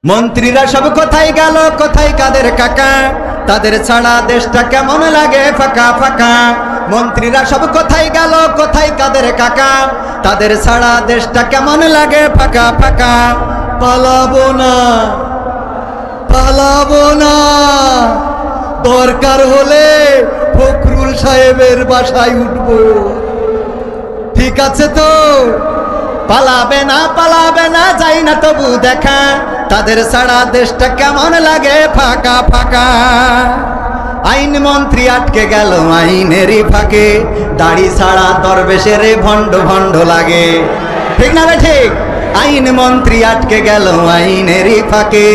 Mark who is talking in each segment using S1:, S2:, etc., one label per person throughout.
S1: মন্ত্রীরা সব কোথায় গেল, কোথায় কাদের কাকা? তাদের ছাড়া দেশটা কেমন লাগে ফাঁকা ফাঁকা। মন্ত্রীরা সব কোথায় গেল, কোথায় কাদের কাকা? তাদের ছাড়া দেশটা কেমন লাগে ফাঁকা ফাঁকা। পালাবো না, পালাবো না, দরকার হলে ফখরুল সাহেবের বাসায় উঠবো। ঠিক আছে তো? পালাবে না, পালাবে না, যাই না তবু দেখা। তাদের ছাড়া দেশটা কেমন লাগে ফাঁকা ফাঁকা। আইন মন্ত্রী আটকে গেল আইনেরই ফাঁকে, দাড়ি ছাড়া দরবেশের ভণ্ড ভণ্ড লাগে। ঠিক না রে ঠিক? আইন মন্ত্রী আটকে গেল আইনেরই ফাঁকে,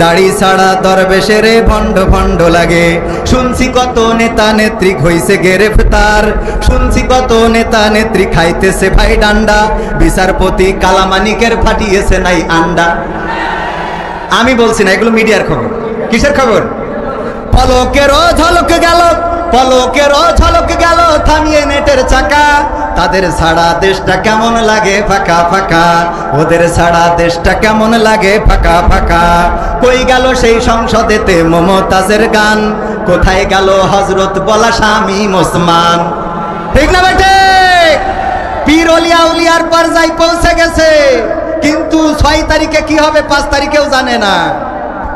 S1: দাড়ি ছাড়া দরবেশের ভণ্ড ভণ্ড লাগে। শুনছি কত নেতা নেত্রী হইছে গ্রেফতার, শুনছি কত নেতা নেত্রী খাইতেছে ভাই ডান্ডা। বিচারপতি কালামানিকের ফাটিয়েছে নাই আন্ডা। আমি বলছি না, এগুলো মিডিয়ার খবর। কিসের খবর? পলকেরও ঝলক গেল, পলকেরও ঝলক গেল থামিয়ে নেটের চাকা। তাদের ছাড়া দেশটা কেমন লাগে ফাঁকা ফাঁকা, ওদের ছাড়া দেশটা কেমন লাগে ফাঁকা ফাঁকা। কই গেল সেই সংসদেতে মমতাজের গান, কোথায় গেল হজরত বলা শামীম ওসমান? ঠিক না বেটে? পীর ওলিয়া উলিয়ার পর্যায়ে পৌঁছে গেছে, কিন্তু 6 তারিখে কি হবে 5 তারিখেও জানে না।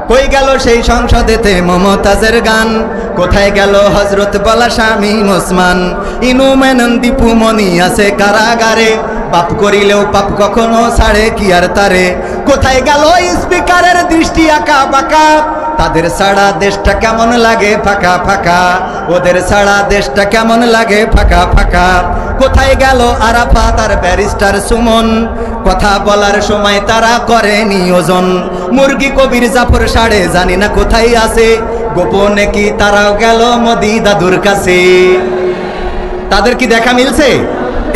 S1: কই গেল সেই সংসদেতে মমতাজের গান, কোথায় গেল হজরত বলা শামীম ওসমান? ইনু মেনন দীপু মনি আছে কারাগারে, পাপ করিলেও পাপ কখনো ছাড়ে কি আর তারে। কোথায় গেল স্পিকারের দৃষ্টি আঁকা বাঁকা? তাদের ছাড়া দেশটা কেমন লাগে ফাঁকা ফাঁকা, ওদের ছাড়া দেশটা কেমন লাগে ফাঁকা ফাঁকা। কোথায় গেল আরাফাত আর ব্যারিস্টার সুমন? কথা বলার সময় তারা করে নিয়োজন। মুরগি কবির জাফর সাড়ে জানি না কোথায় আছে, গোপনে কি তারাও গেল মোদি দাদুর কাছে? তাদের কি দেখা মিলছে?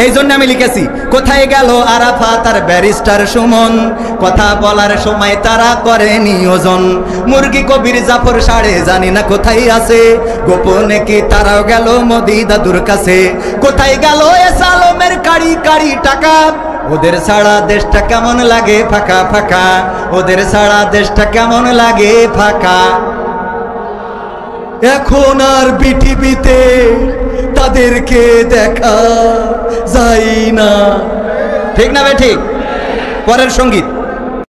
S1: এই জন্য আমি লিখেছি, কোথায় গেল আরাফাত আর ব্যারিস্টার সুমন? কথা বলার সময় তারা করে নিয়োজন। মুরগি কবির জাফর সাড়ে জানি না কোথায় আছে, গোপনে কি তারাও গেল মোদি দাদুর কাছে? কোথায় গেল এস আলমের কাড়ি কাড়ি টাকা? ওদের ছাড়া দেশটা কেমন লাগে ফাঁকা ফাঁকা, ওদের ছাড়া দেশটা কেমন লাগে ফাঁকা। এখন আর পৃথিবীতে তাদেরকে দেখা যায় না। ঠিক না বে ঠিক? পরের সঙ্গীত।